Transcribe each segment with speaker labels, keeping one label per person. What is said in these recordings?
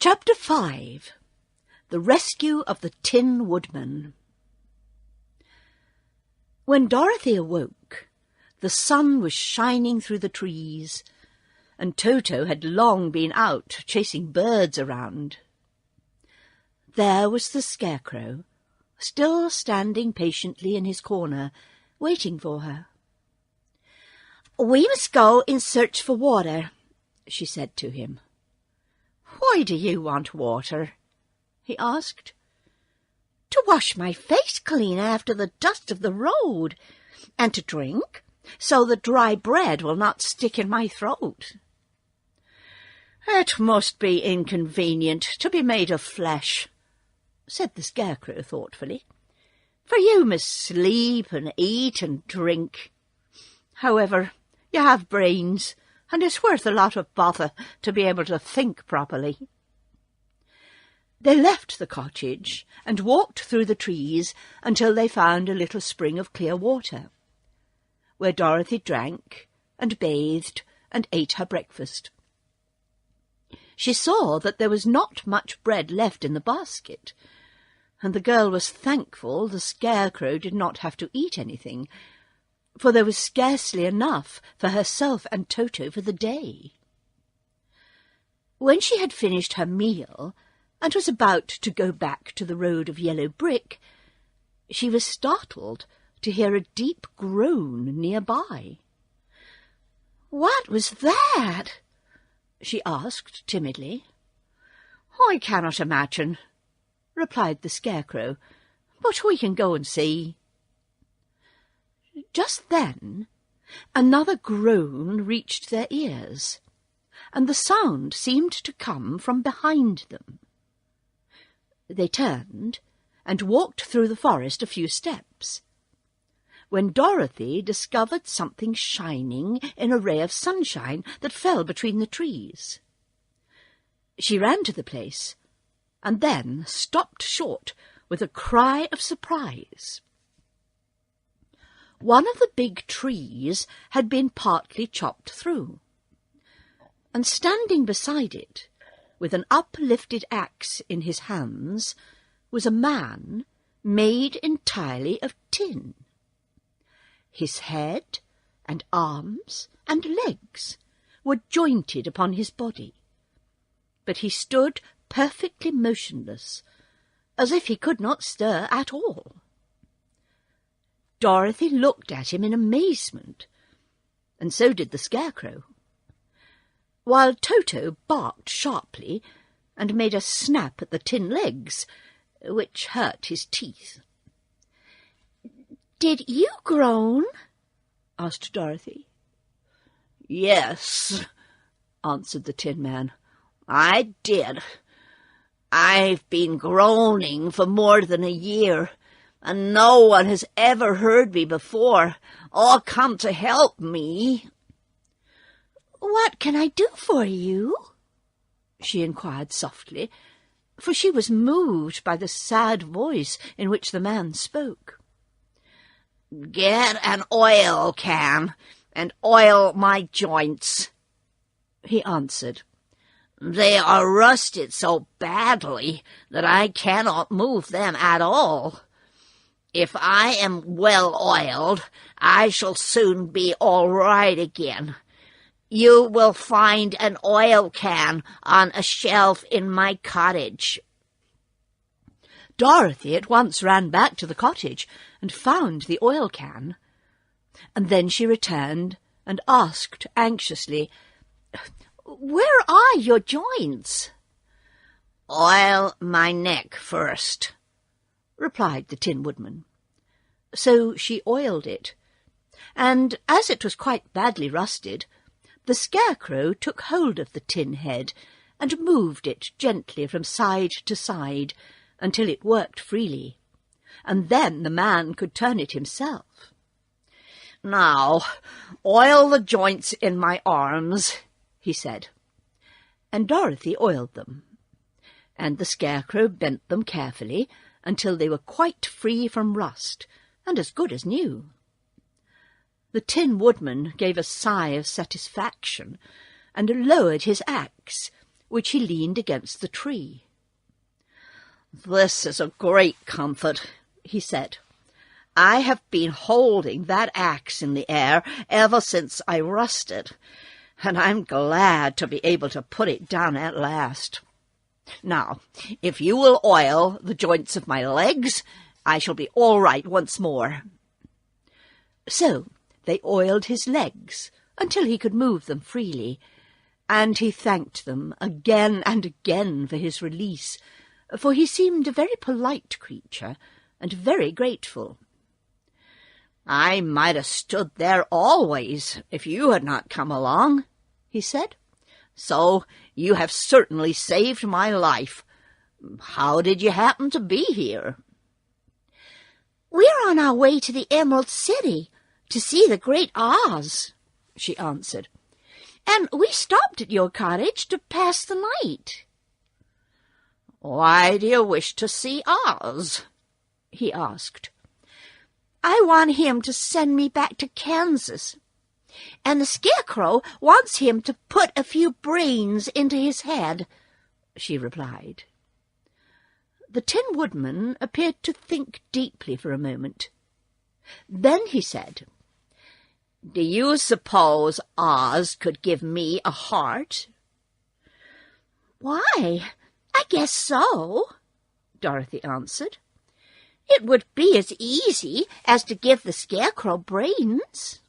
Speaker 1: Chapter 5. The Rescue of the Tin Woodman. When Dorothy awoke, the sun was shining through the trees, and Toto had long been out chasing birds around. There was the Scarecrow, still standing patiently in his corner, waiting for her. "We must go in search for water," she said to him. "Why do you want water?" he asked. "To wash my face clean after the dust of the road, and to drink, so the dry bread will not stick in my throat." "It must be inconvenient to be made of flesh," said the Scarecrow thoughtfully, "for you must sleep and eat and drink. However, you have brains, and it's worth a lot of bother to be able to think properly." They left the cottage and walked through the trees until they found a little spring of clear water, where Dorothy drank and bathed and ate her breakfast. She saw that there was not much bread left in the basket, and the girl was thankful the Scarecrow did not have to eat anything, for there was scarcely enough for herself and Toto for the day. When she had finished her meal and was about to go back to the road of yellow brick, she was startled to hear a deep groan nearby. "What was that?" she asked timidly. "I cannot imagine," replied the Scarecrow, "but we can go and see." Just then another groan reached their ears, and the sound seemed to come from behind them. They turned and walked through the forest a few steps, when Dorothy discovered something shining in a ray of sunshine that fell between the trees. She ran to the place, and then stopped short with a cry of surprise. One of the big trees had been partly chopped through, and standing beside it, with an uplifted axe in his hands, was a man made entirely of tin. His head and arms and legs were jointed upon his body, but he stood perfectly motionless, as if he could not stir at all. Dorothy looked at him in amazement, and so did the Scarecrow, while Toto barked sharply and made a snap at the tin legs, which hurt his teeth. "Did you groan?" asked Dorothy. "Yes," answered the Tin Man, "I did. I've been groaning for more than a year, and no one has ever heard me before or come to help me." "What can I do for you?" she inquired softly, for she was moved by the sad voice in which the man spoke. "Get an oil can and oil my joints," he answered. "They are rusted so badly that I cannot move them at all. If I am well oiled, I shall soon be all right again. You will find an oil can on a shelf in my cottage." Dorothy at once ran back to the cottage and found the oil can, and then she returned and asked anxiously, "Where are your joints?" "Oil my neck first," replied the Tin Woodman. So she oiled it, and as it was quite badly rusted, the Scarecrow took hold of the tin head and moved it gently from side to side until it worked freely, and then the man could turn it himself. "Now, oil the joints in my arms," he said, and Dorothy oiled them, and the Scarecrow bent them carefully until they were quite free from rust and as good as new. The Tin Woodman gave a sigh of satisfaction and lowered his axe, which he leaned against the tree. "This is a great comfort," he said. "I have been holding that axe in the air ever since I rusted, and I'm glad to be able to put it down at last. Now, if you will oil the joints of my legs, I shall be all right once more." So they oiled his legs until he could move them freely, and he thanked them again and again for his release, for he seemed a very polite creature and very grateful. "I might have stood there always if you had not come along," he said. "So you have certainly saved my life. How did you happen to be here?"
Speaker 2: "We're on our way to the Emerald City to see the great Oz," she answered, "and we stopped at your cottage to pass the night."
Speaker 1: "Why do you wish to see Oz?" he asked.
Speaker 2: "I want him to send me back to Kansas, and the Scarecrow wants him to put a few brains into his head," she replied.
Speaker 1: The Tin Woodman appeared to think deeply for a moment. Then he said, "Do you suppose Oz could give me a heart?"
Speaker 2: "Why, I guess so,"
Speaker 1: Dorothy answered.
Speaker 2: "It would be as easy as to give the Scarecrow brains."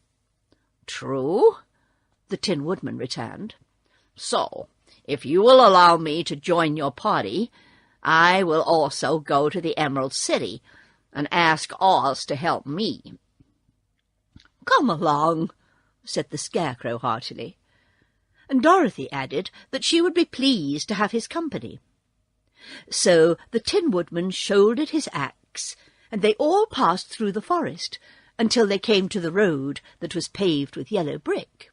Speaker 1: "True," the Tin Woodman returned. "So, if you will allow me to join your party, I will also go to the Emerald City and ask Oz to help me." "Come along," said the Scarecrow heartily, and Dorothy added that she would be pleased to have his company. So the Tin Woodman shouldered his axe, and they all passed through the forest until they came to the road that was paved with yellow brick.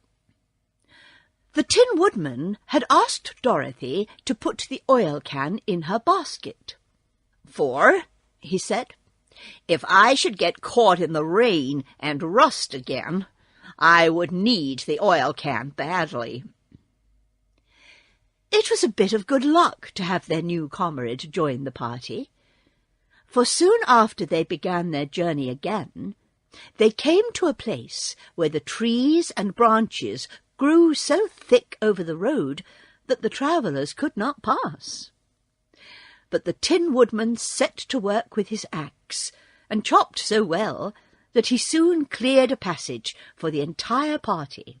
Speaker 1: The Tin Woodman had asked Dorothy to put the oil can in her basket. "For," he said, "if I should get caught in the rain and rust again, I would need the oil can badly." It was a bit of good luck to have their new comrade join the party, for soon after they began their journey again, they came to a place where the trees and branches grew so thick over the road that the travellers could not pass. But the Tin Woodman set to work with his axe, and chopped so well that he soon cleared a passage for the entire party.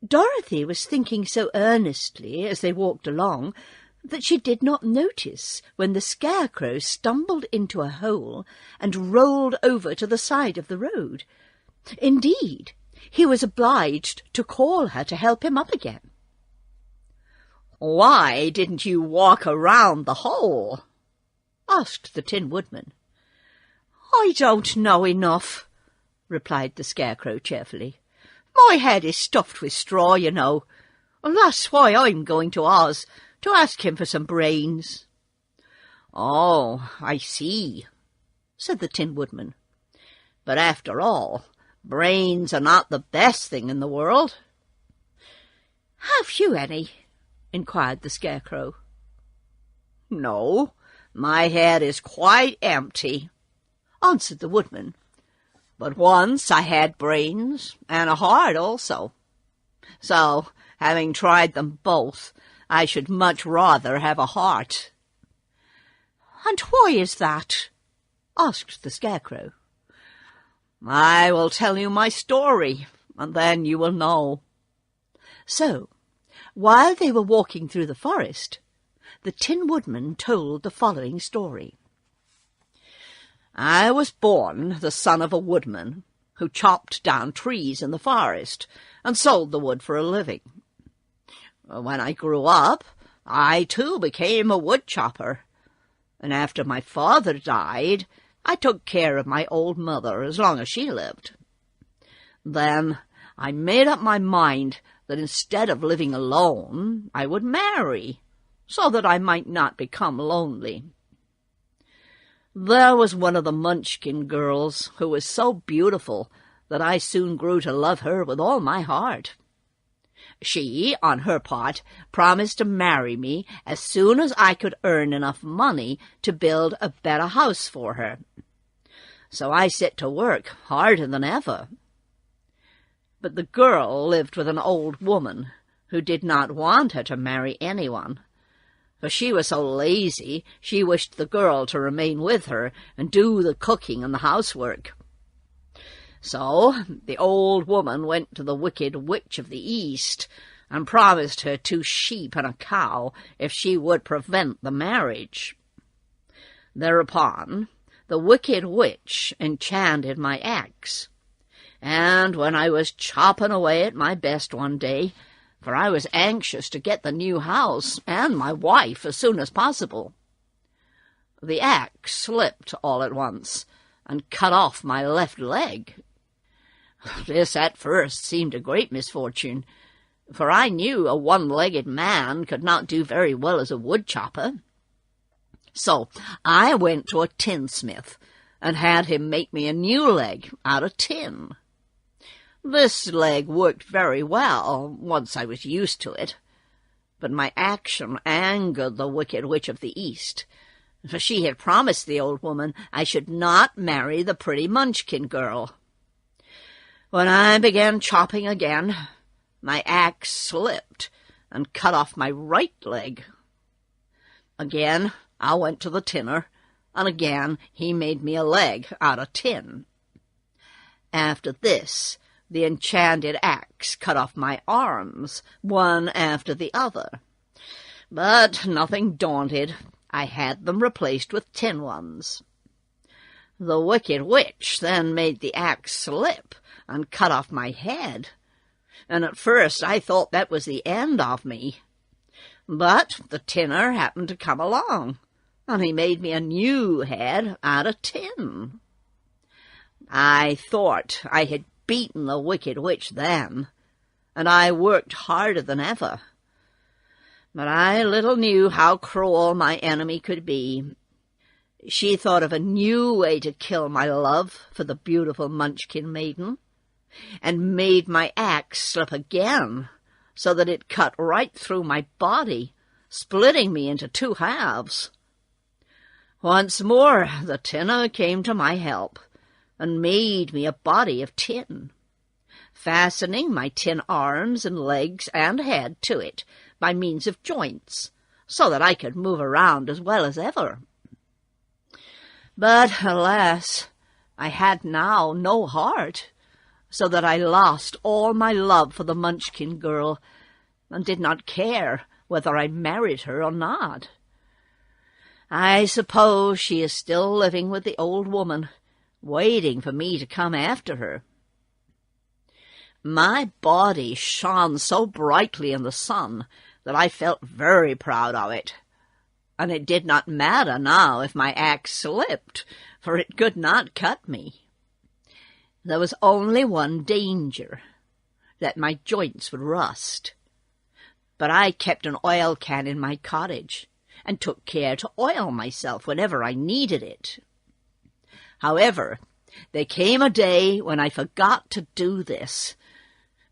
Speaker 1: Dorothy was thinking so earnestly as they walked along that she did not notice when the Scarecrow stumbled into a hole and rolled over to the side of the road. Indeed, he was obliged to call her to help him up again. "Why didn't you walk around the hole?" asked the Tin Woodman. "I don't know enough," replied the Scarecrow cheerfully. "My head is stuffed with straw, you know, and that's why I'm going to Oz to ask him for some brains." "Oh, I see," said the Tin Woodman. "But after all, brains are not the best thing in the world."
Speaker 2: "Have you any?" inquired the Scarecrow.
Speaker 1: "No, my head is quite empty," answered the Woodman. "But once I had brains and a heart also. So, having tried them both, I should much rather have a heart."
Speaker 2: "And why is that?" asked the Scarecrow.
Speaker 1: "I will tell you my story, and then you will know." So, while they were walking through the forest, the Tin Woodman told the following story. "I was born the son of a woodman who chopped down trees in the forest and sold the wood for a living. When I grew up, I too became a wood chopper, and after my father died, I took care of my old mother as long as she lived. Then I made up my mind that instead of living alone, I would marry, so that I might not become lonely. There was one of the Munchkin girls who was so beautiful that I soon grew to love her with all my heart. She, on her part, promised to marry me as soon as I could earn enough money to build a better house for her. So I set to work harder than ever. But the girl lived with an old woman who did not want her to marry anyone, for she was so lazy she wished the girl to remain with her and do the cooking and the housework. So the old woman went to the Wicked Witch of the East and promised her 2 sheep and a cow if she would prevent the marriage. Thereupon the Wicked Witch enchanted my axe, and when I was chopping away at my best one day, for I was anxious to get the new house and my wife as soon as possible, the axe slipped all at once and cut off my left leg. This at first seemed a great misfortune, for I knew a one-legged man could not do very well as a wood-chopper. So I went to a tinsmith and had him make me a new leg out of tin. This leg worked very well once I was used to it, but my action angered the Wicked Witch of the East, for she had promised the old woman I should not marry the pretty Munchkin girl. When I began chopping again, my axe slipped and cut off my right leg. Again I went to the tinner, and again he made me a leg out of tin. After this, the enchanted axe cut off my arms, one after the other. But nothing daunted, I had them replaced with tin ones. The Wicked Witch then made the axe slip and cut off my head, and at first I thought that was the end of me. But the tinner happened to come along, and he made me a new head out of tin. I thought I had beaten the Wicked Witch then, and I worked harder than ever. But I little knew how cruel my enemy could be. She thought of a new way to kill my love for the beautiful Munchkin maiden, and made my axe slip again, so that it cut right through my body, splitting me into 2 halves. Once more the tinner came to my help, and made me a body of tin, fastening my tin arms and legs and head to it by means of joints, so that I could move around as well as ever. But, alas, I had now no heart, so that I lost all my love for the Munchkin girl, and did not care whether I married her or not. I suppose she is still living with the old woman, waiting for me to come after her. My body shone so brightly in the sun that I felt very proud of it, and it did not matter now if my axe slipped, for it could not cut me. There was only one danger, that my joints would rust. But I kept an oil can in my cottage, and took care to oil myself whenever I needed it. However, there came a day when I forgot to do this,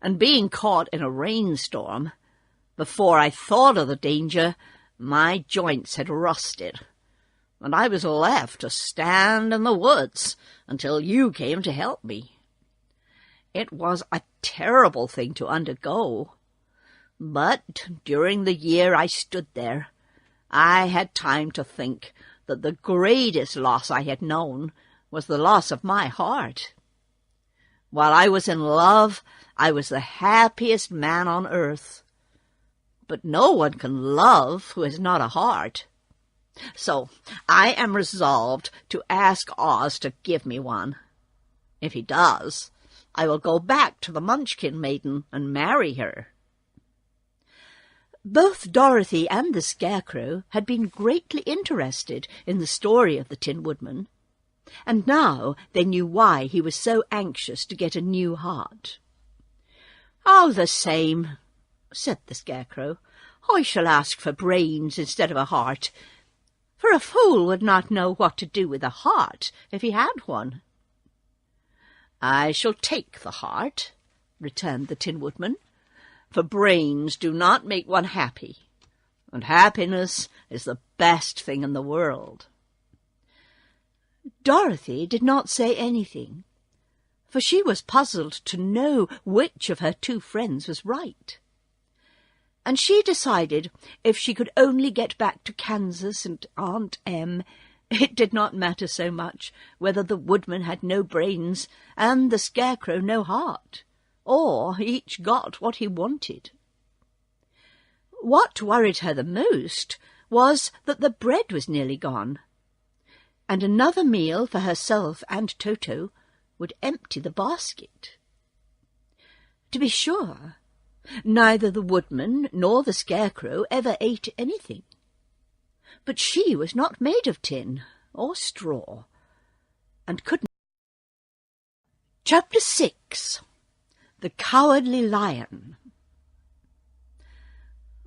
Speaker 1: and being caught in a rainstorm, before I thought of the danger, my joints had rusted, and I was left to stand in the woods until you came to help me. It was a terrible thing to undergo, but during the year I stood there, I had time to think that the greatest loss I had known was the loss of my heart. While I was in love, I was the happiest man on earth. But no one can love who has not a heart. So I am resolved to ask Oz to give me one. If he does, I will go back to the Munchkin maiden and marry her."
Speaker 2: Both Dorothy and the Scarecrow had been greatly interested in the story of the Tin Woodman, and now they knew why he was so anxious to get a new heart.
Speaker 1: "All the same," said the Scarecrow, "I shall ask for brains instead of a heart, for a fool would not know what to do with a heart if he had one." "I shall take the heart," returned the Tin Woodman, for brains do not make one happy, and happiness is the best thing in the world."
Speaker 2: Dorothy did not say anything, for she was puzzled to know which of her two friends was right. And she decided if she could only get back to Kansas and Aunt Em, it did not matter so much whether the woodman had no brains and the scarecrow no heart, or each got what he wanted. What worried her the most was that the bread was nearly gone, and another meal for herself and Toto would empty the basket. To be sure, neither the woodman nor the scarecrow ever ate anything, but she was not made of tin or straw, and couldn't. Chapter 6. The Cowardly Lion.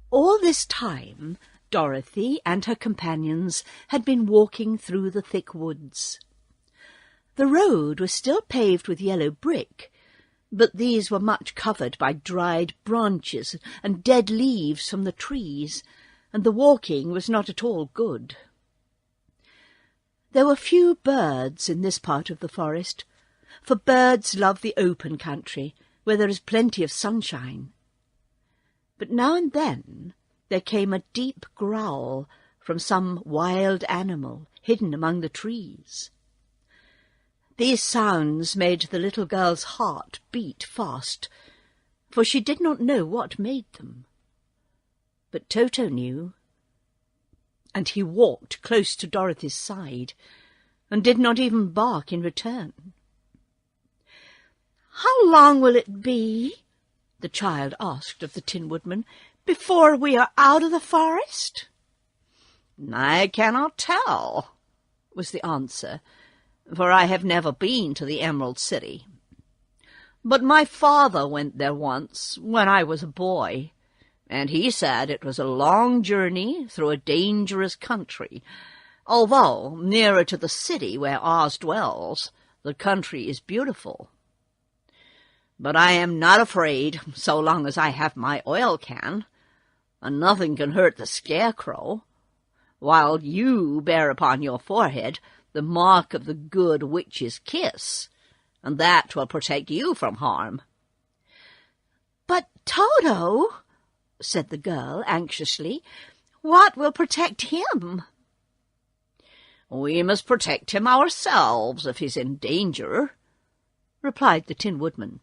Speaker 2: All this time Dorothy and her companions had been walking through the thick woods. The road was still paved with yellow brick, but these were much covered by dried branches and dead leaves from the trees, and the walking was not at all good. There were few birds in this part of the forest, for birds love the open country, where there is plenty of sunshine. But now and then there came a deep growl from some wild animal hidden among the trees. These sounds made the little girl's heart beat fast, for she did not know what made them. But Toto knew, and he walked close to Dorothy's side, and did not even bark in return.
Speaker 1: "How long will it be," the child asked of the Tin Woodman, "before we are out of the forest?"
Speaker 3: "I cannot tell," was the answer, "for I have never been to the Emerald City. But my father went there once when I was a boy, and he said it was a long journey through a dangerous country, although nearer to the city where Oz dwells, the country is beautiful. But I am not afraid so long as I have my oil can, and nothing can hurt the Scarecrow, while you bear upon your forehead the mark of the good witch's kiss, and that will protect you from harm."
Speaker 2: "But Toto," said the girl anxiously, "what will protect him?"
Speaker 3: "We must protect him ourselves if he's in danger," replied the Tin Woodman.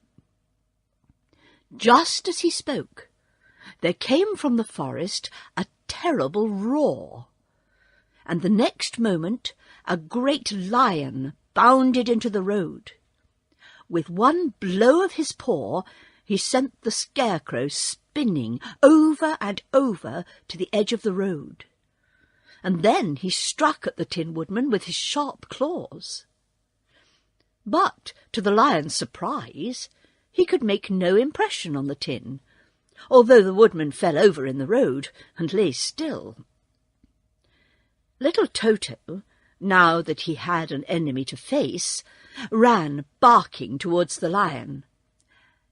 Speaker 2: Just as he spoke, there came from the forest a terrible roar, and the next moment a great lion bounded into the road. With one blow of his paw, he sent the Scarecrow spinning over and over to the edge of the road, and then he struck at the Tin Woodman with his sharp claws. But, to the lion's surprise, he could make no impression on the tin, although the woodman fell over in the road and lay still. Little Toto, now that he had an enemy to face, ran barking towards the lion,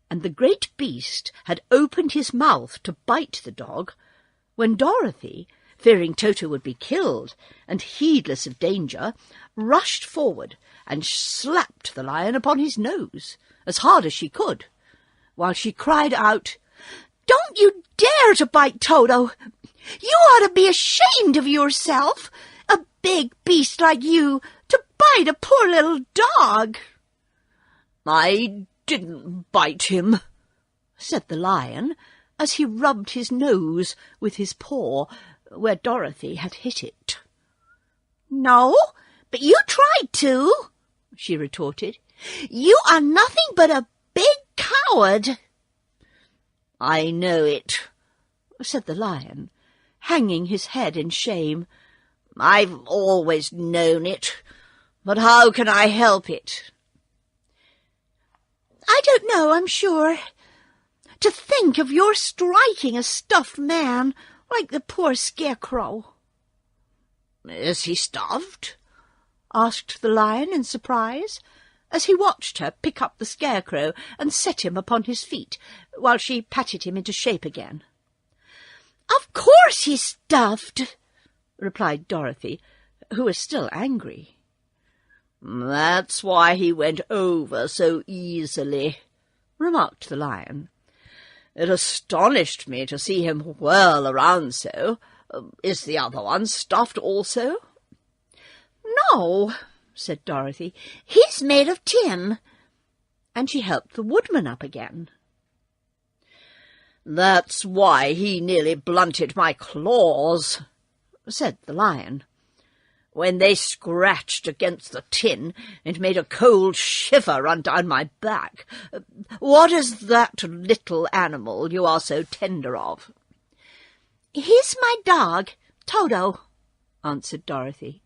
Speaker 2: and the great beast had opened his mouth to bite the dog, when Dorothy, fearing Toto would be killed, and heedless of danger, rushed forward and slapped the lion upon his nose as hard as she could, while she cried out, "Don't you dare to bite Toto! You ought to be ashamed of yourself, a big beast like you, to bite a poor little dog."
Speaker 3: "I didn't bite him,"
Speaker 2: said the lion, as he rubbed his nose with his paw where Dorothy had hit it. "No, but you tried to," she retorted. "You are nothing but a big coward."
Speaker 3: "I know it,"
Speaker 2: said the lion, hanging his head in shame.
Speaker 3: "I've always known it, but how can I help it?"
Speaker 2: "I don't know, I'm sure. To think of your striking a stuffed man like the poor Scarecrow."
Speaker 3: "Is he stuffed?"
Speaker 2: asked the lion in surprise, as he watched her pick up the Scarecrow and set him upon his feet, while she patted him into shape again. "Of course he's stuffed," replied Dorothy, who was still angry.
Speaker 3: "That's why he went over so easily," remarked the Lion. "It astonished me to see him whirl around so. Is the other one stuffed also?"
Speaker 2: "No," said Dorothy. "He's made of tin." And she helped the Woodman up again.
Speaker 3: "That's why he nearly blunted my claws," said the Lion. "When they scratched against the tin, it made a cold shiver run down my back. What is that little animal you are so tender of?"
Speaker 2: "He's my dog, Toto," answered Dorothy.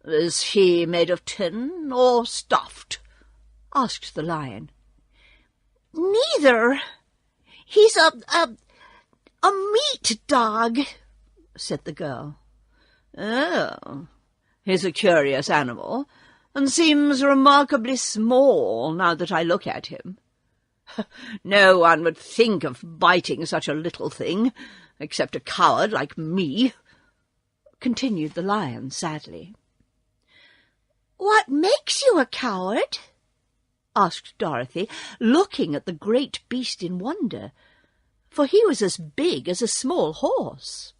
Speaker 3: "Is he made of tin or stuffed?" asked the Lion.
Speaker 2: "Neither. He's a meat dog," said the girl.
Speaker 3: "Oh, he's a curious animal, and seems remarkably small now that I look at him. No one would think of biting such a little thing, except a coward like me," continued the Lion sadly.
Speaker 2: "What makes you a coward?" asked Dorothy, looking at the great beast in wonder, for he was as big as a small horse.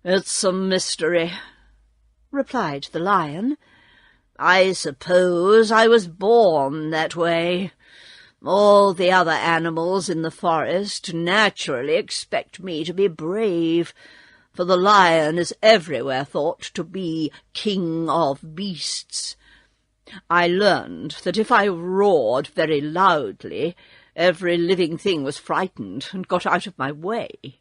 Speaker 3: "It's a mystery," replied the Lion. "I suppose I was born that way. All the other animals in the forest naturally expect me to be brave, for the lion is everywhere thought to be king of beasts. I learned that if I roared very loudly, every living thing was frightened and got out of my way.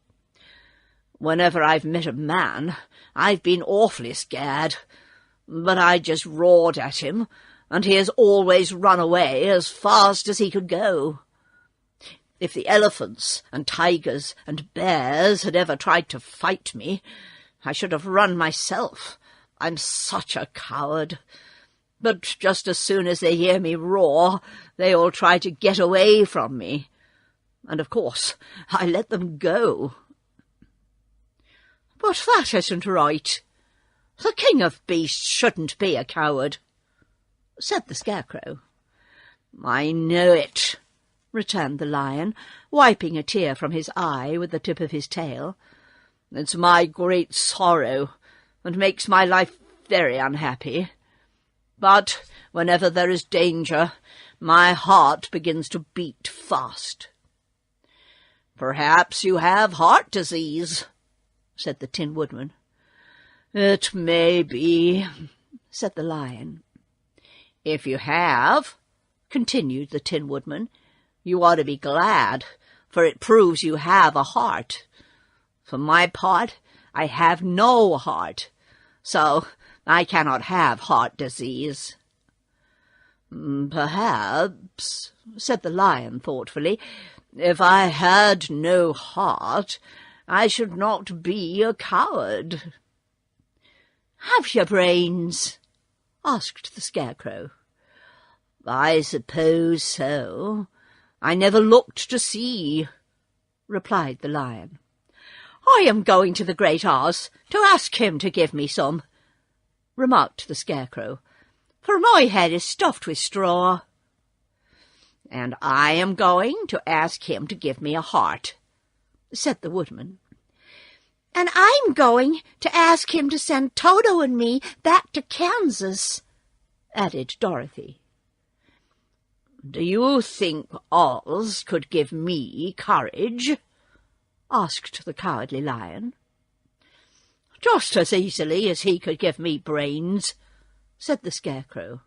Speaker 3: Whenever I've met a man, I've been awfully scared, but I just roared at him, and he has always run away as fast as he could go. If the elephants and tigers and bears had ever tried to fight me, I should have run myself. I'm such a coward. But just as soon as they hear me roar, they all try to get away from me. And, of course, I let them go."
Speaker 2: "But that isn't right. The king of beasts shouldn't be a coward," said the Scarecrow.
Speaker 3: "I know it," returned the Lion, wiping a tear from his eye with the tip of his tail. "It's my great sorrow, and makes my life very unhappy. But whenever there is danger, my heart begins to beat fast." "Perhaps you have heart disease," said the Tin Woodman. "It may be," said the Lion. "If you have," continued the Tin Woodman, "you ought to be glad, for it proves you have a heart. For my part, I have no heart, so I cannot have heart disease." "Perhaps," said the Lion thoughtfully, "if I had no heart, I should not be a coward."
Speaker 2: "Have you brains?" asked the Scarecrow.
Speaker 3: "I suppose so. I never looked to see," replied the Lion.
Speaker 2: "I am going to the Great Oz to ask him to give me some," remarked the Scarecrow, "for my head is stuffed with straw."
Speaker 3: "And I am going to ask him to give me a heart," said the Woodman.
Speaker 2: "And I'm going to ask him to send Toto and me back to Kansas," added Dorothy.
Speaker 3: "Do you think Oz could give me courage?" asked the Cowardly Lion.
Speaker 2: "Just as easily as he could give me brains," said the Scarecrow.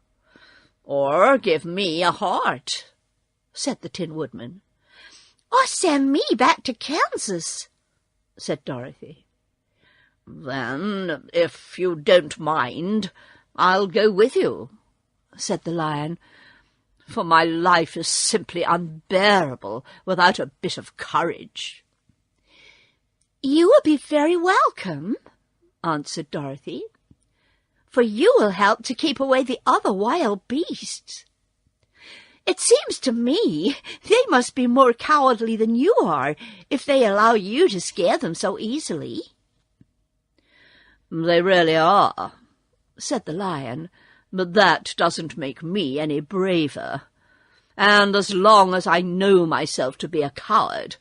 Speaker 3: "Or give me a heart," said the Tin Woodman.
Speaker 2: "Or send me back to Kansas," said Dorothy.
Speaker 3: "Then, if you don't mind, I'll go with you," said the Lion, "for my life is simply unbearable without a bit of courage."
Speaker 2: "You will be very welcome," answered Dorothy, "for you will help to keep away the other wild beasts. It seems to me they must be more cowardly than you are, if they allow you to scare them so easily."
Speaker 3: "They really are," said the lion, "but that doesn't make me any braver. And as long as I know myself to be a coward,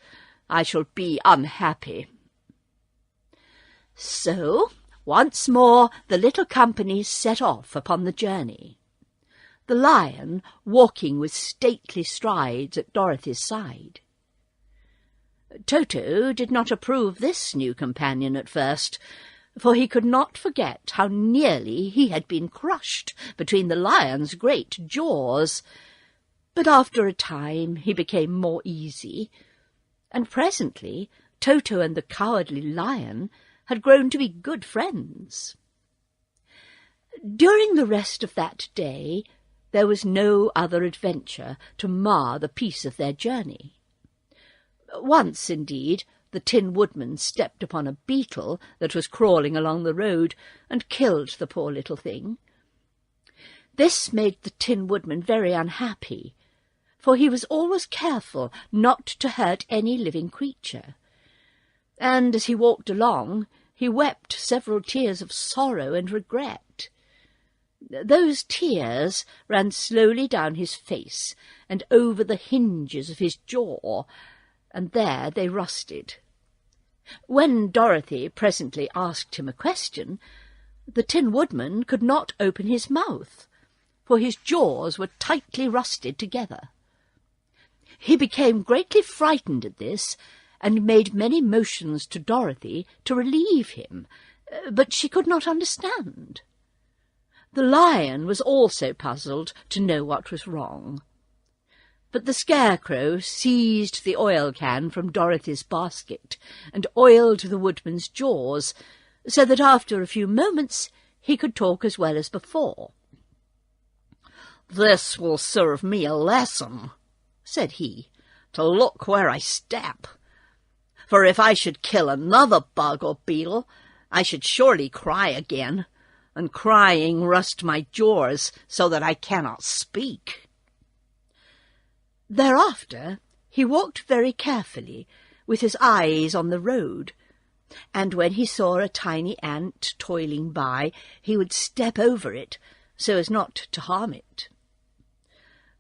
Speaker 3: I shall be unhappy."
Speaker 2: So, once more the little company set off upon the journey, the lion walking with stately strides at Dorothy's side. Toto did not approve this new companion at first, for he could not forget how nearly he had been crushed between the lion's great jaws. But after a time he became more easy, and presently Toto and the cowardly lion had grown to be good friends. During the rest of that day there was no other adventure to mar the peace of their journey. Once, indeed, the Tin Woodman stepped upon a beetle that was crawling along the road and killed the poor little thing. This made the Tin Woodman very unhappy, for he was always careful not to hurt any living creature, and as he walked along he wept several tears of sorrow and regret. Those tears ran slowly down his face and over the hinges of his jaw, and there they rusted. When Dorothy presently asked him a question, the Tin Woodman could not open his mouth, for his jaws were tightly rusted together. He became greatly frightened at this, and made many motions to Dorothy to relieve him, but she could not understand. The lion was also puzzled to know what was wrong. But the Scarecrow seized the oil can from Dorothy's basket and oiled the woodman's jaws, so that after a few moments he could talk as well as before.
Speaker 3: "This will serve me a lesson," said he, "to look where I step. For if I should kill another bug or beetle, I should surely cry again, and crying rust my jaws so that I cannot speak."
Speaker 2: Thereafter he walked very carefully, with his eyes on the road, and when he saw a tiny ant toiling by, he would step over it, so as not to harm it.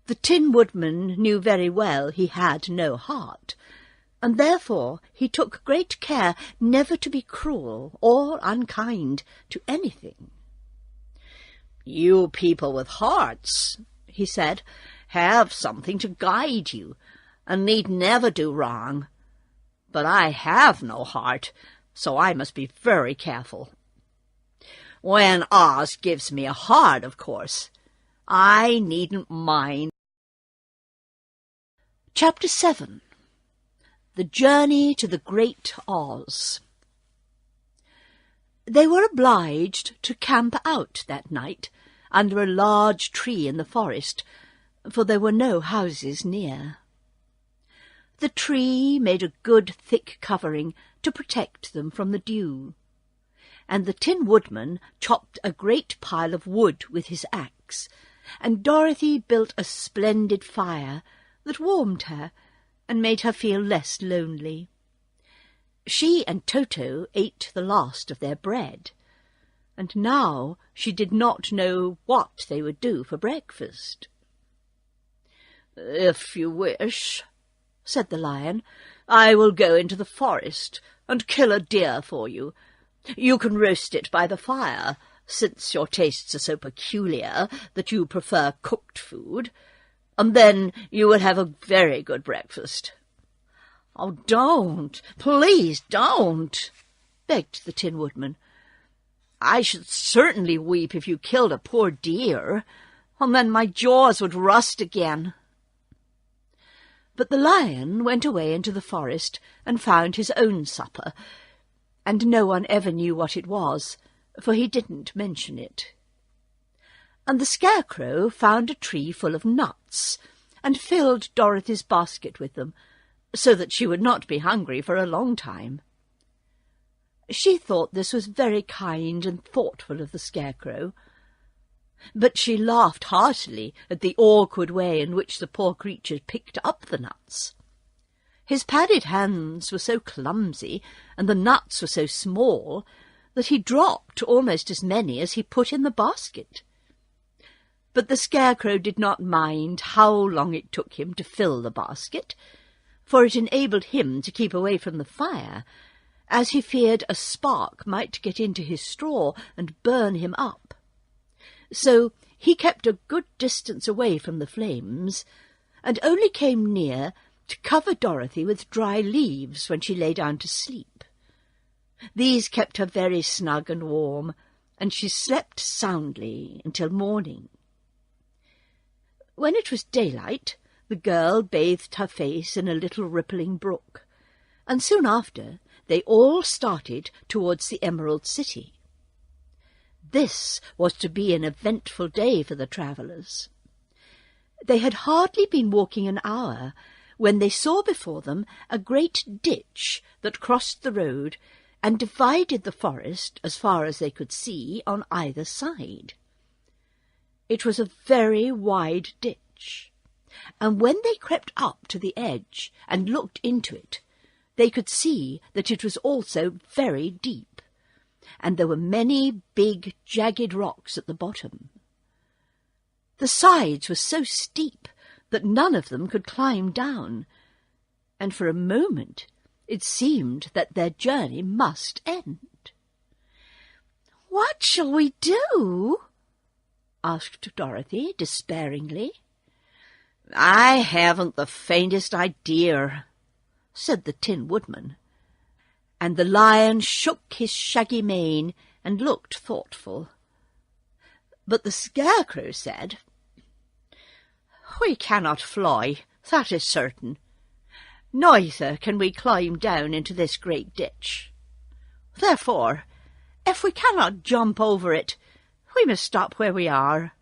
Speaker 2: The Tin Woodman knew very well he had no heart, and therefore he took great care never to be cruel or unkind to anything.
Speaker 3: "You people with hearts," he said, "have something to guide you, and need never do wrong. But I have no heart, so I must be very careful. When Oz gives me a heart, of course, I needn't mind."
Speaker 2: Chapter 7. The Journey to the Great Oz. They were obliged to camp out that night under a large tree in the forest, for there were no houses near. The tree made a good thick covering to protect them from the dew, and the Tin Woodman chopped a great pile of wood with his axe, and Dorothy built a splendid fire that warmed her and made her feel less lonely. She and Toto ate the last of their bread, and now she did not know what they would do for breakfast.
Speaker 3: "If you wish," said the lion, "I will go into the forest and kill a deer for you. You can roast it by the fire, since your tastes are so peculiar that you prefer cooked food, and then you will have a very good breakfast."
Speaker 2: "Oh, don't! Please don't!" begged the Tin Woodman.
Speaker 3: "I should certainly weep if you killed a poor deer, and then my jaws would rust again."
Speaker 2: But the lion went away into the forest and found his own supper, and no one ever knew what it was, for he didn't mention it. And the Scarecrow found a tree full of nuts, and filled Dorothy's basket with them, so that she would not be hungry for a long time. She thought this was very kind and thoughtful of the Scarecrow, but she laughed heartily at the awkward way in which the poor creature picked up the nuts. His padded hands were so clumsy, and the nuts were so small, that he dropped almost as many as he put in the basket. But the Scarecrow did not mind how long it took him to fill the basket, for it enabled him to keep away from the fire, as he feared a spark might get into his straw and burn him up. So he kept a good distance away from the flames, and only came near to cover Dorothy with dry leaves when she lay down to sleep. These kept her very snug and warm, and she slept soundly until morning. When it was daylight, the girl bathed her face in a little rippling brook, and soon after they all started towards the Emerald City. This was to be an eventful day for the travellers. They had hardly been walking an hour when they saw before them a great ditch that crossed the road and divided the forest as far as they could see on either side. It was a very wide ditch, and when they crept up to the edge and looked into it, they could see that it was also very deep, and there were many big jagged rocks at the bottom. The sides were so steep that none of them could climb down, and for a moment it seemed that their journey must end.
Speaker 1: "What shall we do?"
Speaker 2: asked Dorothy despairingly.
Speaker 3: "I haven't the faintest idea," said the Tin Woodman,
Speaker 2: and the Lion shook his shaggy mane and looked thoughtful. But the Scarecrow said,
Speaker 3: "We cannot fly, that is certain. Neither can we climb down into this great ditch. Therefore, if we cannot jump over it, we must stop where we are."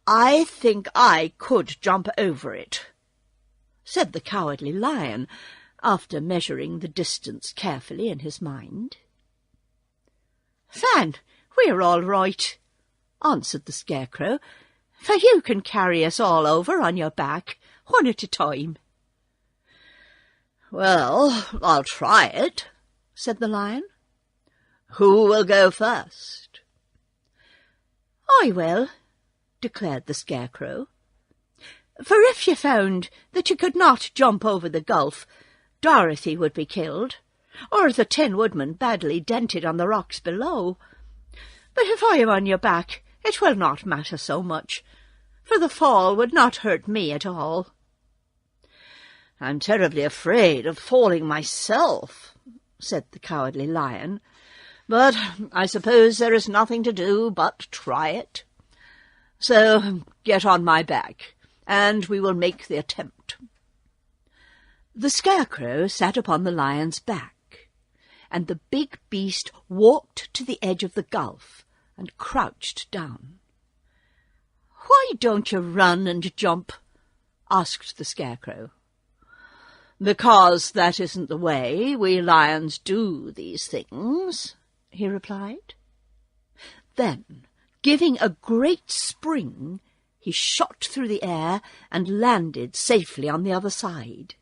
Speaker 3: "I think I could jump over it," said the Cowardly Lion, after measuring the distance carefully in his mind.
Speaker 1: "Then we're all right," answered the Scarecrow, "for you can carry us all over on your back, one at a time."
Speaker 3: "Well, I'll try it," said the Lion. "Who will go first?"
Speaker 1: "I will," declared the Scarecrow. "For if you found that you could not jump over the gulf, Dorothy would be killed, or the Tin Woodman badly dented on the rocks below. But if I am on your back, it will not matter so much, for the fall would not hurt me at all."
Speaker 3: "I'm terribly afraid of falling myself," said the Cowardly Lion, "but I suppose there is nothing to do but try it. So get on my back, and we will make the attempt."
Speaker 2: The Scarecrow sat upon the Lion's back, and the big beast walked to the edge of the gulf and crouched down.
Speaker 1: "Why don't you run and jump?" asked the Scarecrow.
Speaker 3: "Because that isn't the way we lions do these things," he replied.
Speaker 2: Then, giving a great spring, he shot through the air and landed safely on the other side.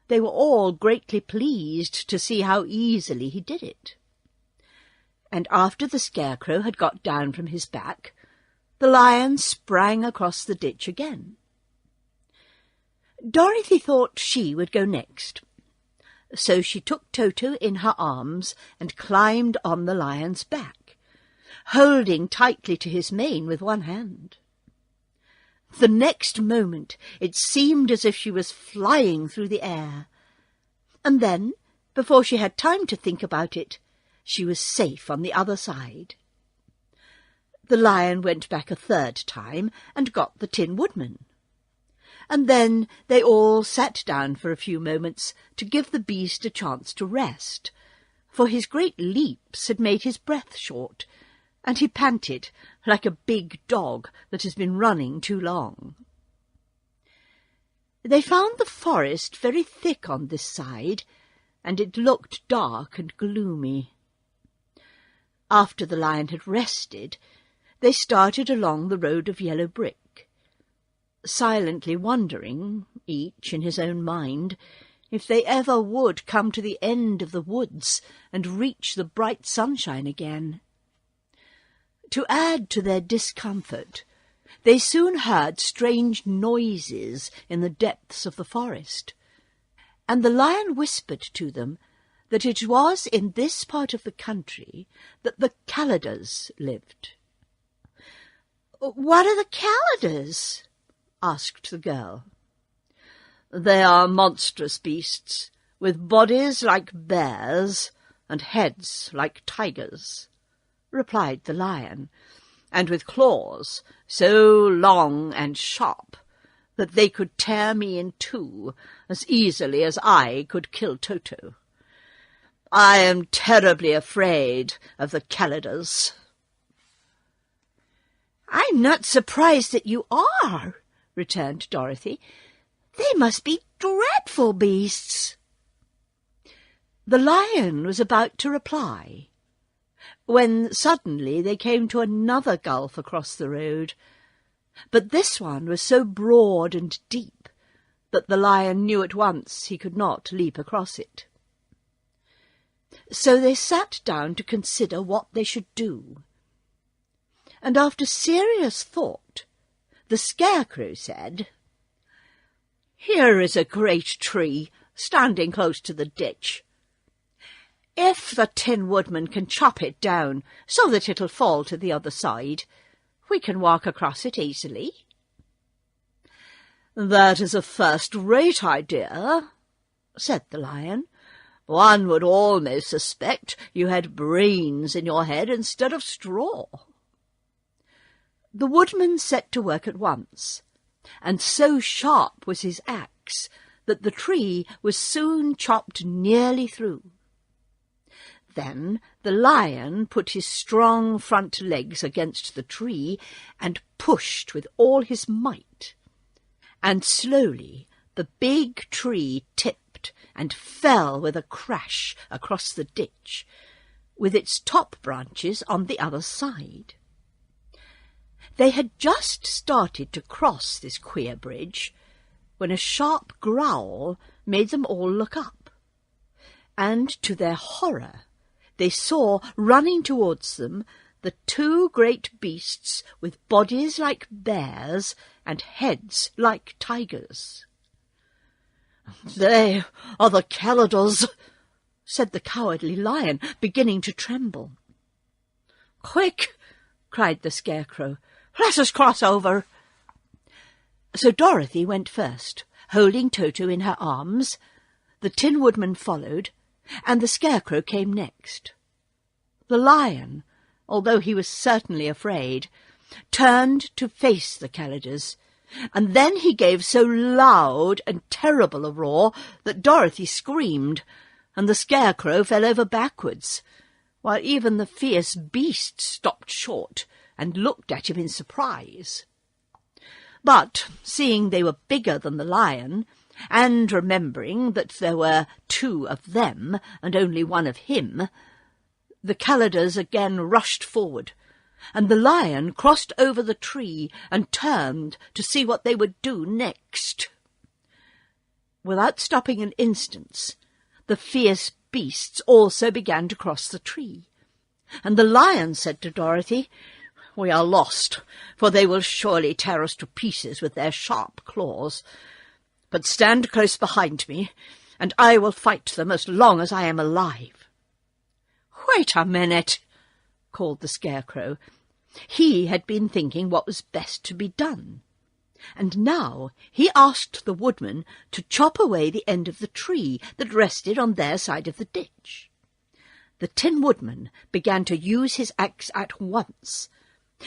Speaker 2: They were all greatly pleased to see how easily he did it. And after the Scarecrow had got down from his back, the Lion sprang across the ditch again. Dorothy thought she would go next, so she took Toto in her arms and climbed on the Lion's back, holding tightly to his mane with one hand. The next moment it seemed as if she was flying through the air, and then, before she had time to think about it, she was safe on the other side. The Lion went back a third time and got the Tin Woodman, and then they all sat down for a few moments to give the beast a chance to rest, for his great leaps had made his breath short, and he panted like a big dog that has been running too long. They found the forest very thick on this side, and it looked dark and gloomy. After the lion had rested, they started along the road of yellow brick, silently wondering, each in his own mind, if they ever would come to the end of the woods and reach the bright sunshine again. To add to their discomfort, they soon heard strange noises in the depths of the forest, and the lion whispered to them that it was in this part of the country that the Calidars lived. "What are the Calidars?" asked the girl. "They are monstrous beasts, with bodies like bears and heads like tigers," replied the lion, "and with claws so long and sharp that they could tear me in two as easily as I could kill Toto. I am terribly afraid of the Calidars."
Speaker 1: "I'm not surprised that you are," returned Dorothy. "They must be dreadful beasts."
Speaker 2: The lion was about to reply, when suddenly they came to another gulf across the road, but this one was so broad and deep that the lion knew at once he could not leap across it. So they sat down to consider what they should do, and after serious thought, the Scarecrow said,
Speaker 3: "Here is a great tree standing close to the ditch. If the Tin Woodman can chop it down so that it'll fall to the other side, we can walk across it easily." "That is a first-rate idea," said the lion. "One would almost suspect you had brains in your head instead of straw."
Speaker 2: The woodman set to work at once, and so sharp was his axe that the tree was soon chopped nearly through. Then the lion put his strong front legs against the tree and pushed with all his might, and slowly the big tree tipped and fell with a crash across the ditch, with its top branches on the other side. They had just started to cross this queer bridge when a sharp growl made them all look up, and to their horror they saw running towards them the two great beasts with bodies like bears and heads like tigers.
Speaker 3: "They are the Calidars,"
Speaker 2: said the Cowardly Lion, beginning to tremble.
Speaker 3: "Quick!" cried the Scarecrow. "Let us cross over."
Speaker 2: So Dorothy went first, holding Toto in her arms. The Tin Woodman followed, and the Scarecrow came next. The lion, although he was certainly afraid, turned to face the Calidars, and then he gave so loud and terrible a roar that Dorothy screamed, and the Scarecrow fell over backwards, while even the fierce beast stopped short and looked at him in surprise. But, seeing they were bigger than the lion, and remembering that there were two of them and only one of him, the Calidars again rushed forward, and the lion crossed over the tree and turned to see what they would do next. Without stopping an instant, the fierce beasts also began to cross the tree, and the lion said to Dorothy, "We are lost, for they will surely tear us to pieces with their sharp claws. But stand close behind me, and I will fight them as long as I am alive."
Speaker 3: "Wait a minute," called the Scarecrow.
Speaker 2: He had been thinking what was best to be done, and now he asked the woodman to chop away the end of the tree that rested on their side of the ditch. The Tin Woodman began to use his axe at once,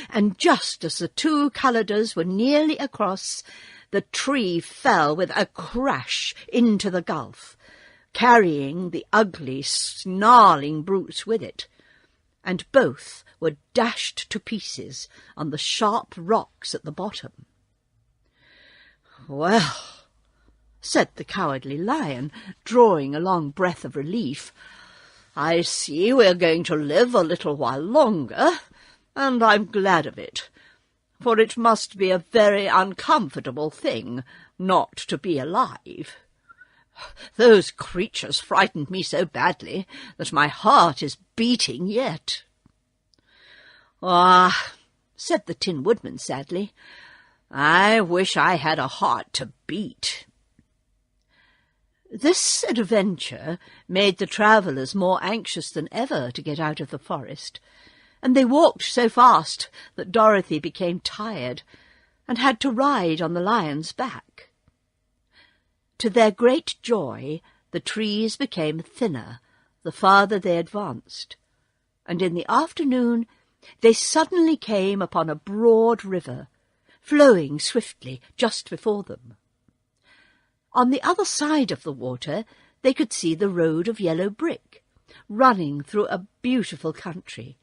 Speaker 2: and just as the two Calidars were nearly across, the tree fell with a crash into the gulf, carrying the ugly, snarling brutes with it, and both were dashed to pieces on the sharp rocks at the bottom.
Speaker 3: "Well," said the Cowardly Lion, drawing a long breath of relief, I see we're going to live a little while longer, and I'm glad of it, for it must be a very uncomfortable thing not to be alive. Those creatures frightened me so badly that my heart is beating yet."
Speaker 2: "Ah," said the Tin Woodman sadly, "I wish I had a heart to beat." This adventure made the travellers more anxious than ever to get out of the forest, and they walked so fast that Dorothy became tired and had to ride on the lion's back. To their great joy, the trees became thinner the farther they advanced, and in the afternoon they suddenly came upon a broad river, flowing swiftly just before them. On the other side of the water they could see the road of yellow brick, running through a beautiful country,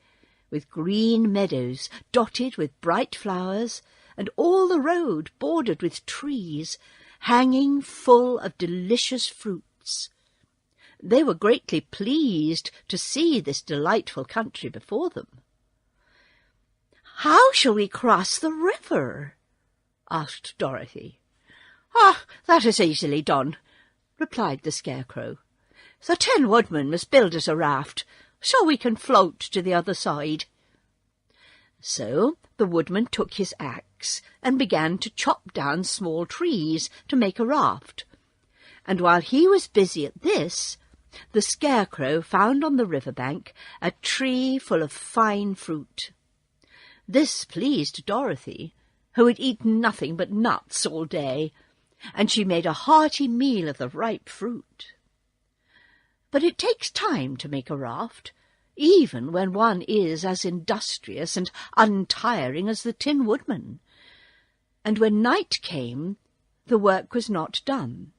Speaker 2: with green meadows dotted with bright flowers, and all the road bordered with trees, hanging full of delicious fruits. They were greatly pleased to see this delightful country before them.
Speaker 1: "How shall we cross the river?" asked Dorothy.
Speaker 2: "Ah, that is easily done," replied the Scarecrow. "The Tin Woodman must build us a raft, so we can float to the other side." So the Woodman took his axe and began to chop down small trees to make a raft, and while he was busy at this, the Scarecrow found on the river-bank a tree full of fine fruit. This pleased Dorothy, who had eaten nothing but nuts all day, and she made a hearty meal of the ripe fruit. But it takes time to make a raft, even when one is as industrious and untiring as the Tin Woodman, and when night came, the work was not done.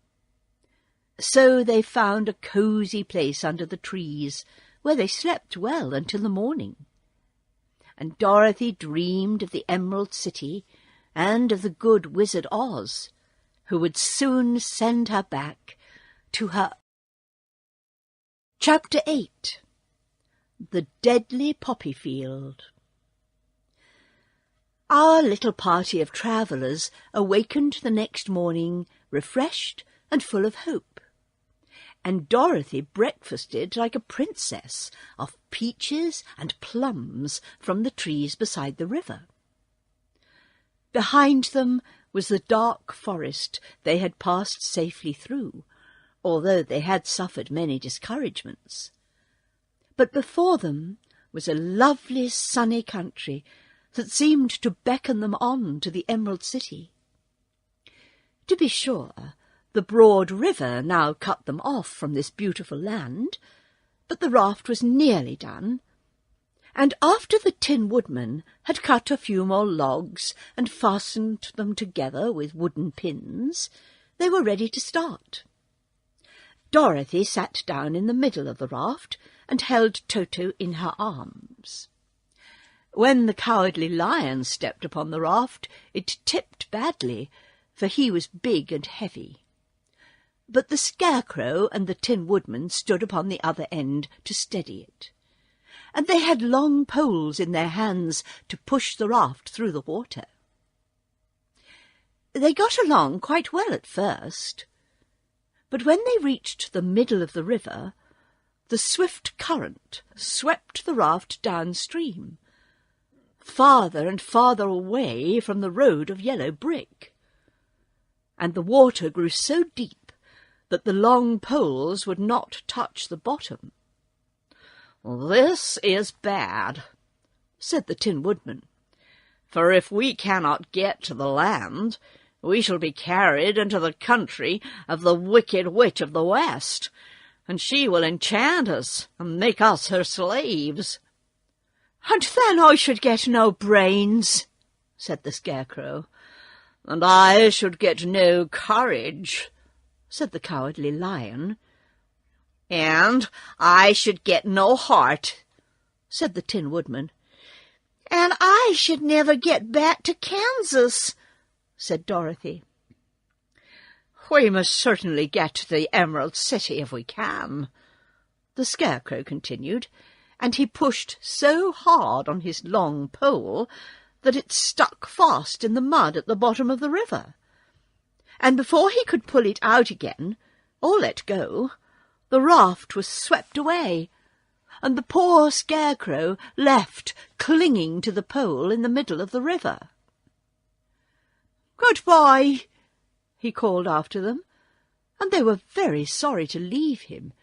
Speaker 2: So they found a cosy place under the trees, where they slept well until the morning. And Dorothy dreamed of the Emerald City and of the good Wizard Oz, who would soon send her back to her. Chapter 8. The Deadly Poppy Field. Our little party of travellers awakened the next morning refreshed and full of hope, and Dorothy breakfasted like a princess off peaches and plums from the trees beside the river. Behind them was the dark forest they had passed safely through, although they had suffered many discouragements. But before them was a lovely sunny country that seemed to beckon them on to the Emerald City. To be sure, the broad river now cut them off from this beautiful land, but the raft was nearly done, and after the Tin Woodman had cut a few more logs and fastened them together with wooden pins, they were ready to start. Dorothy sat down in the middle of the raft and held Toto in her arms. When the Cowardly Lion stepped upon the raft, it tipped badly, for he was big and heavy. But the Scarecrow and the Tin Woodman stood upon the other end to steady it, and they had long poles in their hands to push the raft through the water. They got along quite well at first, but when they reached the middle of the river, the swift current swept the raft downstream, farther and farther away from the road of yellow brick, and the water grew so deep that the long poles would not touch the bottom.
Speaker 3: "This is bad," said the Tin Woodman, "for if we cannot get to the land, we shall be carried into the country of the Wicked Witch of the West, and she will enchant us and make us her slaves."
Speaker 2: "And then I should get no brains," said the Scarecrow.
Speaker 3: "And I should get no courage," said the Cowardly Lion.
Speaker 1: "And I should get no heart,"
Speaker 2: said the Tin Woodman.
Speaker 1: "And I should never get back to Kansas,"
Speaker 2: said Dorothy.
Speaker 3: "We must certainly get to the Emerald City if we can," the Scarecrow continued, and he pushed so hard on his long pole that it stuck fast in the mud at the bottom of the river. And before he could pull it out again, or let go, the raft was swept away, and the poor Scarecrow left clinging to the pole in the middle of the river. "Goodbye," he called after them, and they were very sorry to leave him.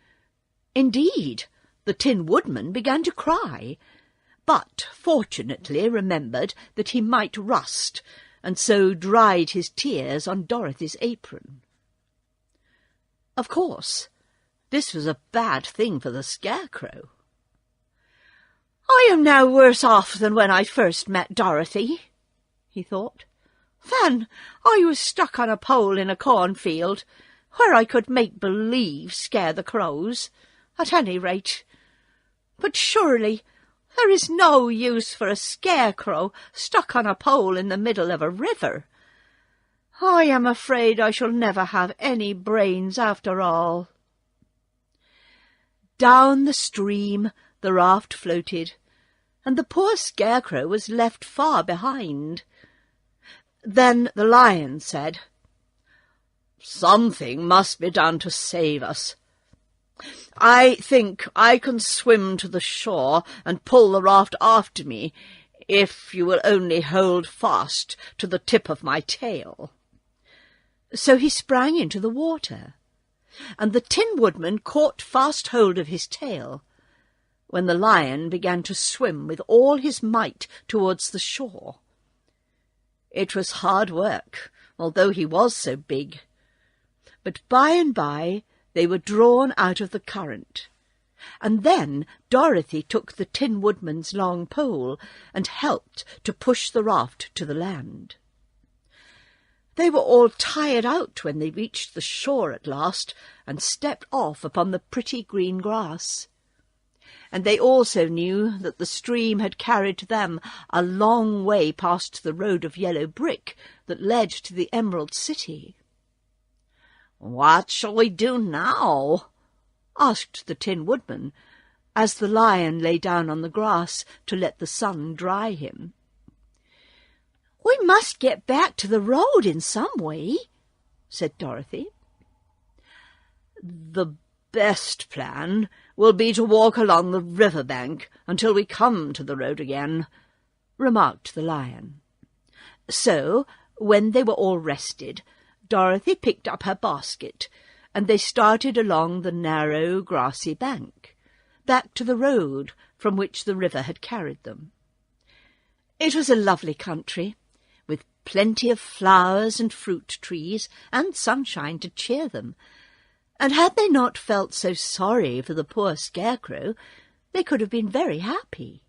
Speaker 3: Indeed, the Tin Woodman began to cry, but fortunately remembered that he might rust, and so dried his tears on Dorothy's apron. Of course, this was a bad thing for the Scarecrow. "I am now worse off than when I first met Dorothy," he thought. "Then I was stuck on a pole in a cornfield, where I could make believe scare the crows, at any rate. But surely there is no use for a Scarecrow stuck on a pole in the middle of a river. I am afraid I shall never have any brains after all." Down the stream the raft floated, and the poor Scarecrow was left far behind. Then the Lion said, "Something must be done to save us. I think I can swim to the shore and pull the raft after me, if you will only hold fast to the tip of my tail." So he sprang into the water, and the Tin Woodman caught fast hold of his tail, when the Lion began to swim with all his might towards the shore. It was hard work, although he was so big, but by and by they were drawn out of the current, and then Dorothy took the Tin Woodman's long pole and helped to push the raft to the land. They were all tired out when they reached the shore at last and stepped off upon the pretty green grass. And they also knew that the stream had carried them a long way past the road of yellow brick that led to the Emerald City. "What shall we do now?" asked the Tin Woodman, as the Lion lay down on the grass to let the sun dry him. "We must get back to the road in some way," said Dorothy. "The best plan will be to walk along the river bank until we come to the road again," remarked the Lion. So, when they were all rested, Dorothy picked up her basket, and they started along the narrow, grassy bank, back to the road from which the river had carried them. It was a lovely country, with plenty of flowers and fruit trees and sunshine to cheer them, and had they not felt so sorry for the poor Scarecrow, they could have been very happy.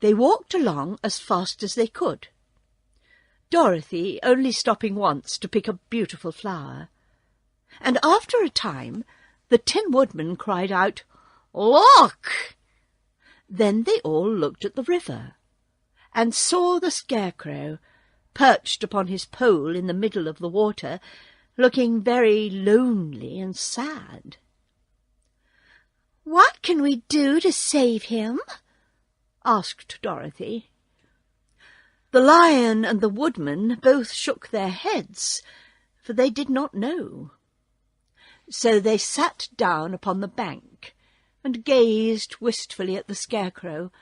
Speaker 3: They walked along as fast as they could, Dorothy only stopping once to pick a beautiful flower, and after a time the Tin Woodman cried out, "Look!" Then they all looked at the river, and saw the Scarecrow, perched upon his pole in the middle of the water, looking very lonely and sad. "What can we do to save him?" asked Dorothy. The Lion and the Woodman both shook their heads, for they did not know. So they sat down upon the bank and gazed wistfully at the Scarecrow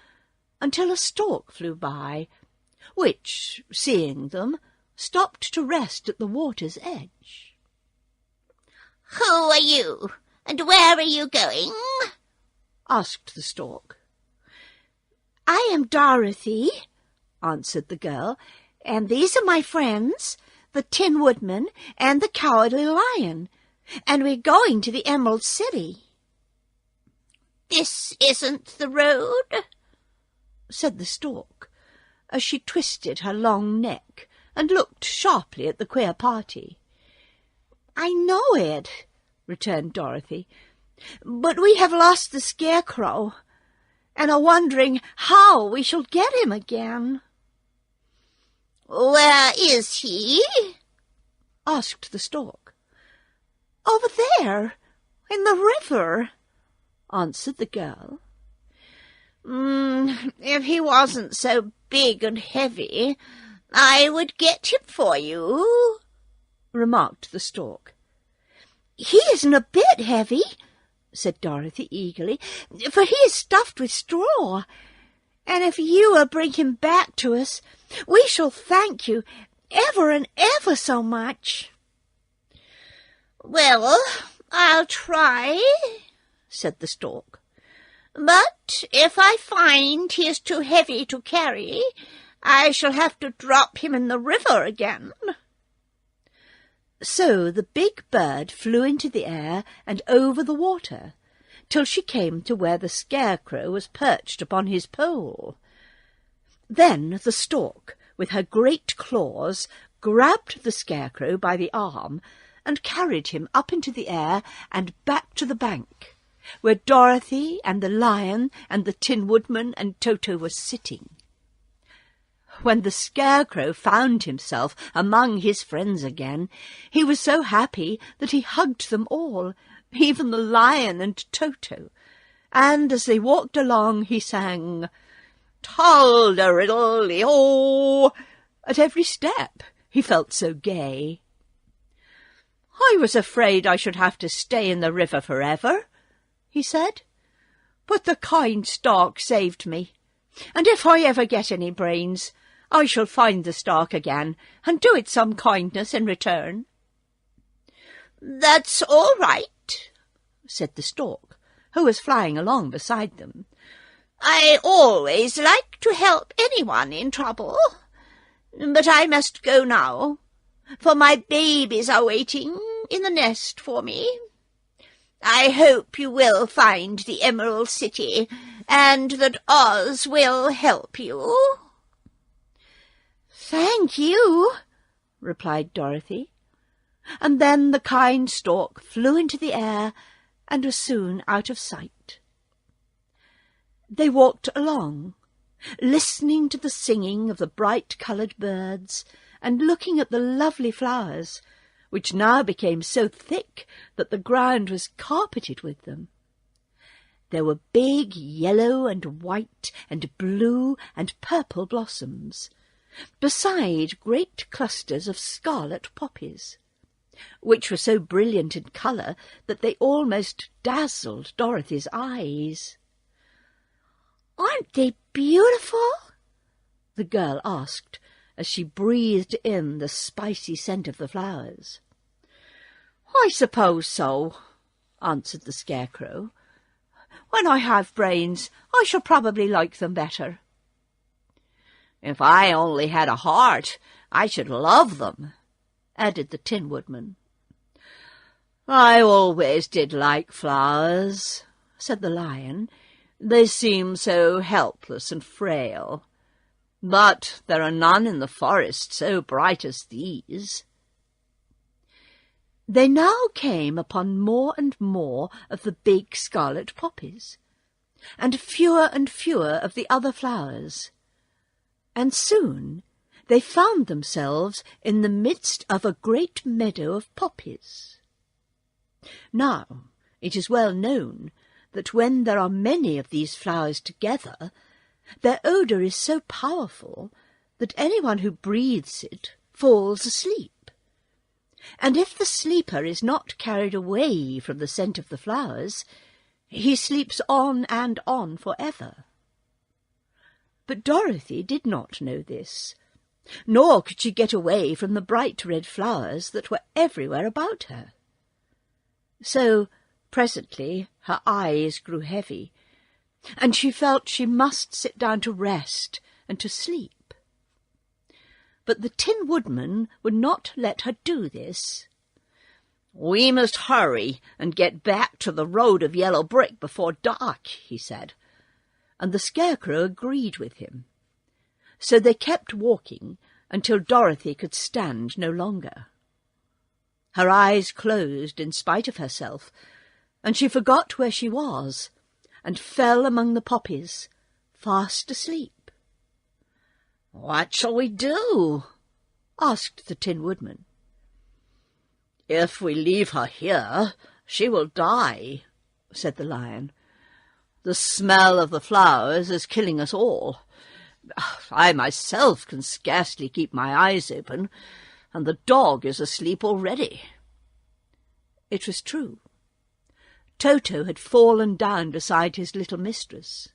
Speaker 3: until a stork flew by, which, seeing them, stopped to rest at the water's edge.
Speaker 2: "Who are you, and where are you going?"
Speaker 3: asked the stork.
Speaker 1: "I am Dorothy," answered the girl, "and these are my friends, the Tin Woodman and the Cowardly Lion, and we're going to the Emerald City."
Speaker 2: "This isn't the road,"
Speaker 1: said the stork, as she twisted her long neck and looked sharply at the queer party. "I know it," returned Dorothy, "but we have lost the Scarecrow, and are wondering how we shall get him again."
Speaker 2: "Where is he?"
Speaker 1: asked the stork. "Over there,"
Speaker 2: "In the river," answered the girl.
Speaker 1: If he wasn't so big and heavy, I would get him for you," remarked the stork.
Speaker 2: "He isn't a bit heavy," said Dorothy eagerly, "for he is stuffed with straw. And if you will bring him back to us, we shall thank you ever and ever so much."
Speaker 1: "Well, I'll try," said the stork. "But if I find he is too heavy to carry, I shall have to drop him in the river again."
Speaker 2: So the big bird flew into the air and over the water, till she came to where the scarecrow was perched upon his pole. Then the stork, with her great claws, grabbed the scarecrow by the arm and carried him up into the air and back to the bank, where Dorothy and the lion and the Tin Woodman and Toto were sitting. When the scarecrow found himself among his friends again, he was so happy that he hugged them all, even the lion and Toto, and as they walked along he sang "Tal-da-riddle-dee-o" at every step. He felt so gay. "I was afraid I should have to stay in the river forever," he said, "but the kind stork saved me, and if I ever get any brains, I shall find the stork again and do it some kindness in return."
Speaker 1: "That's all right,"
Speaker 2: said the stork, who was flying along beside them.
Speaker 1: "I always like to help anyone in trouble. But I must go now, for my babies are waiting in the nest for me. I hope you will find the Emerald City, and that Oz will help you."
Speaker 2: "Thank you," replied Dorothy, and then the kind stork flew into the air and was soon out of sight. They walked along, listening to the singing of the bright-coloured birds and looking at the lovely flowers, which now became so thick that the ground was carpeted with them. There were big yellow and white and blue and purple blossoms, beside great clusters of scarlet poppies, which were so brilliant in colour that they almost dazzled Dorothy's eyes. "Aren't they beautiful?" the girl asked, as she breathed in the spicy scent of the flowers. "I suppose so," answered the scarecrow. "When I have brains, I shall probably like them better."
Speaker 3: "If I only had a heart, I should love them," added the Tin Woodman. "I always did like flowers," said the lion. "They seem so helpless and frail. But there are none in the forest so bright as these."
Speaker 2: They now came upon more and more of the big scarlet poppies, and fewer of the other flowers, and soon they found themselves in the midst of a great meadow of poppies. Now, it is well known that when there are many of these flowers together, their odour is so powerful that anyone who breathes it falls asleep. And if the sleeper is not carried away from the scent of the flowers, he sleeps on and on forever. But Dorothy did not know this, nor could she get away from the bright red flowers that were everywhere about her. So presently her eyes grew heavy, and she felt she must sit down to rest and to sleep. But the Tin Woodman would not let her do this.
Speaker 3: "We must hurry and get back to the road of yellow brick before dark," he said,
Speaker 2: and the scarecrow agreed with him. So they kept walking until Dorothy could stand no longer. Her eyes closed in spite of herself, and she forgot where she was, and fell among the poppies, fast asleep.
Speaker 3: "What shall we do?" asked the Tin Woodman. "If we leave her here, she will die," said the lion. "The smell of the flowers is killing us all. I myself can scarcely keep my eyes open, and the dog is asleep already."
Speaker 2: It was true. Toto had fallen down beside his little mistress.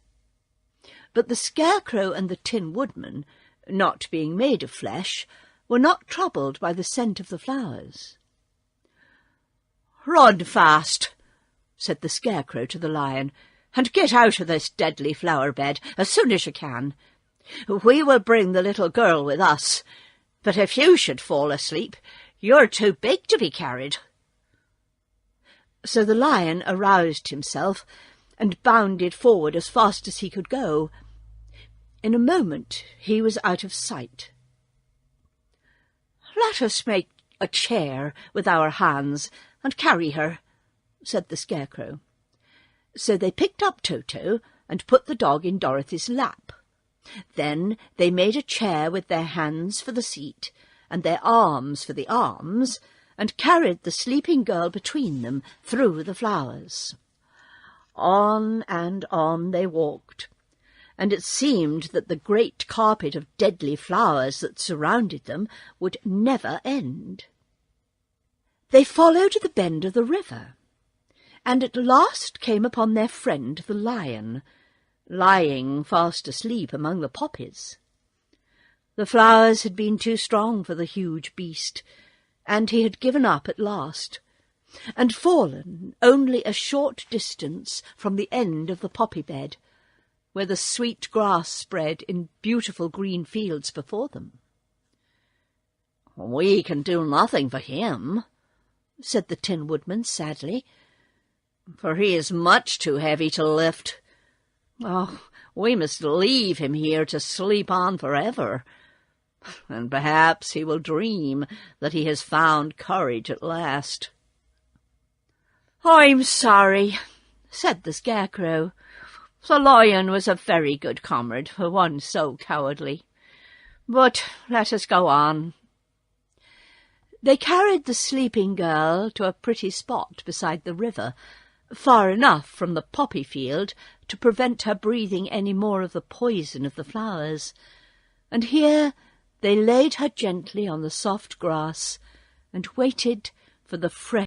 Speaker 2: But the Scarecrow and the Tin Woodman, not being made of flesh, were not troubled by the scent of the flowers.
Speaker 3: "Run fast," said the Scarecrow to the lion, "and get out of this deadly flower-bed as soon as you can. We will bring the little girl with us, but if you should fall asleep, you're too big to be carried."
Speaker 2: So the lion aroused himself and bounded forward as fast as he could go. In a moment he was out of sight.
Speaker 3: "Let us make a chair with our hands and carry her," said the Scarecrow.
Speaker 2: So they picked up Toto and put the dog in Dorothy's lap. Then they made a chair with their hands for the seat and their arms for the arms, and carried the sleeping girl between them through the flowers. On and on they walked, and it seemed that the great carpet of deadly flowers that surrounded them would never end. They followed the bend of the river, and at last came upon their friend the lion, lying fast asleep among the poppies. The flowers had been too strong for the huge beast, and he had given up at last, and fallen only a short distance from the end of the poppy bed, where the sweet grass spread in beautiful green fields before them.
Speaker 3: "We can do nothing for him,"
Speaker 2: said the Tin Woodman sadly,
Speaker 3: "for he is much too heavy to lift. Oh, we must leave him here to sleep on forever, and perhaps he will dream that he has found courage at last."
Speaker 2: "I'm sorry," said the Scarecrow. "The lion was a very good comrade for one so cowardly. But let us go on." They carried the sleeping girl to a pretty spot beside the river, far enough from the poppy field to prevent her breathing any more of the poison of the flowers, and here they laid her gently on the soft grass and waited for the fresh